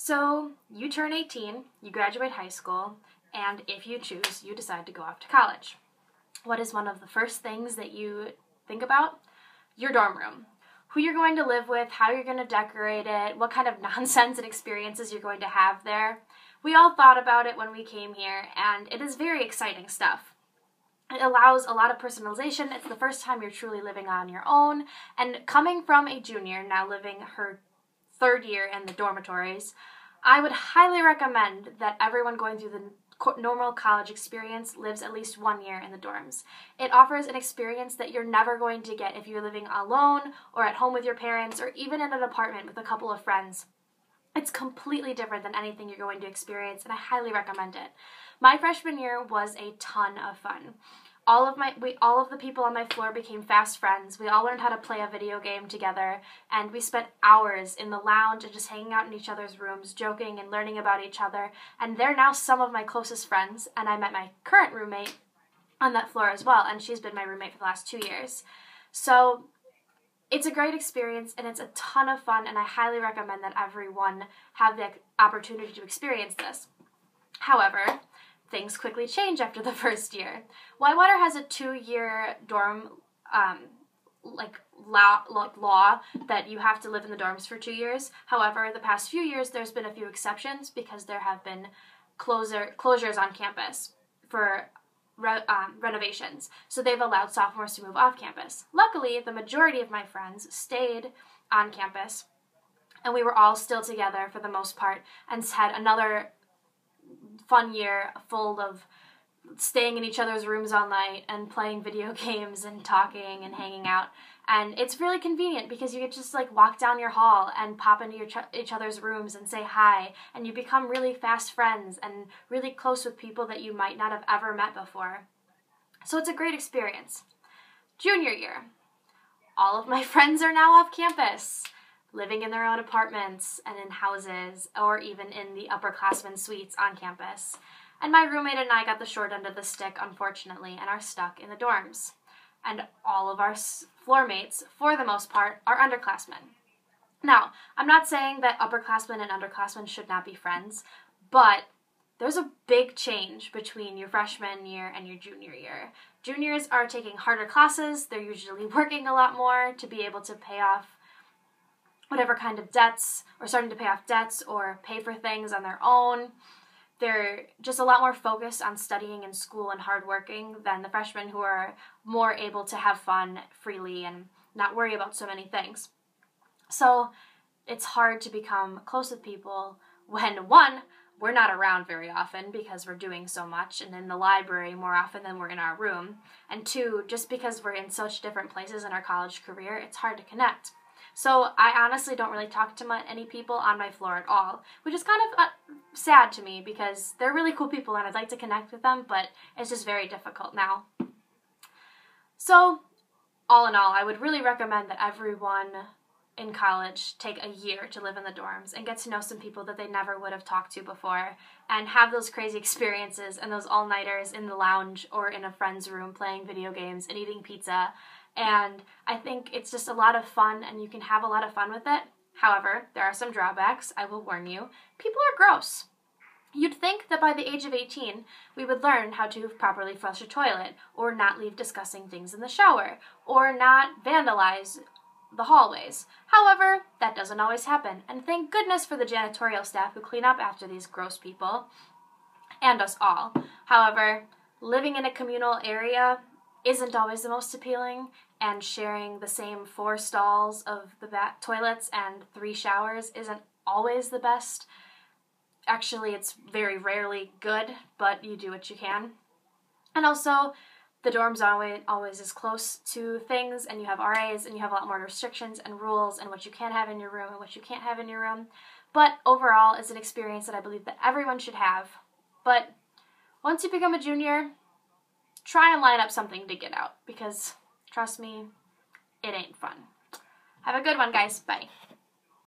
So you turn 18, you graduate high school, and if you choose, you decide to go off to college. What is one of the first things that you think about? Your dorm room. Who you're going to live with, how you're going to decorate it, what kind of nonsense and experiences you're going to have there. We all thought about it when we came here, and it is very exciting stuff. It allows a lot of personalization. It's the first time you're truly living on your own, and coming from a junior, now living her third year in the dormitories, I would highly recommend that everyone going through the normal college experience lives at least 1 year in the dorms. It offers an experience that you're never going to get if you're living alone or at home with your parents or even in an apartment with a couple of friends. It's completely different than anything you're going to experience, and I highly recommend it. My freshman year was a ton of fun. All of the people on my floor became fast friends. We all learned how to play a video game together, and we spent hours in the lounge and just hanging out in each other's rooms, joking and learning about each other. And they're now some of my closest friends, and I met my current roommate on that floor as well, and she's been my roommate for the last 2 years. So it's a great experience, and it's a ton of fun, and I highly recommend that everyone have the opportunity to experience this. However, things quickly change after the first year. Whitewater has a 2-year dorm law that you have to live in the dorms for 2 years. However, the past few years there's been a few exceptions because there have been closures on campus for renovations. So they've allowed sophomores to move off campus. Luckily, the majority of my friends stayed on campus, and we were all still together for the most part and had another fun year full of staying in each other's rooms all night and playing video games and talking and hanging out. And it's really convenient because you could just walk down your hall and pop into each other's rooms and say hi, and you become really fast friends and really close with people that you might not have ever met before. So it's a great experience. Junior year. All of my friends are now off campus, living in their own apartments and in houses, or even in the upperclassman suites on campus. And my roommate and I got the short end of the stick, unfortunately, and are stuck in the dorms. And all of our floor mates, for the most part, are underclassmen. Now, I'm not saying that upperclassmen and underclassmen should not be friends, but there's a big change between your freshman year and your junior year. Juniors are taking harder classes. They're usually working a lot more to be able to pay off whatever kind of debts, or starting to pay off debts or pay for things on their own. They're just a lot more focused on studying in school and hardworking than the freshmen who are more able to have fun freely and not worry about so many things. So it's hard to become close with people when, one, we're not around very often because we're doing so much and in the library more often than we're in our room, and two, just because we're in such different places in our college career, it's hard to connect. So I honestly don't really talk to any people on my floor at all, which is kind of sad to me because they're really cool people and I'd like to connect with them, but it's just very difficult now. So all in all, I would really recommend that everyone in college take a year to live in the dorms and get to know some people that they never would have talked to before and have those crazy experiences and those all-nighters in the lounge or in a friend's room playing video games and eating pizza. And I think it's just a lot of fun, and you can have a lot of fun with it. However, there are some drawbacks, I will warn you. People are gross. You'd think that by the age of 18, we would learn how to properly flush a toilet, or not leave disgusting things in the shower, or not vandalize the hallways. However, that doesn't always happen, and thank goodness for the janitorial staff who clean up after these gross people, and us all. However, living in a communal area isn't always the most appealing, and sharing the same 4 stalls of the toilets and 3 showers isn't always the best. Actually, it's very rarely good, but you do what you can. And also, the dorms are always as close to things, and you have RAs, and you have a lot more restrictions and rules and what you can have in your room and what you can't have in your room. But overall, it's an experience that I believe that everyone should have. But once you become a junior, try and line up something to get out, because trust me, it ain't fun. Have a good one, guys. Bye.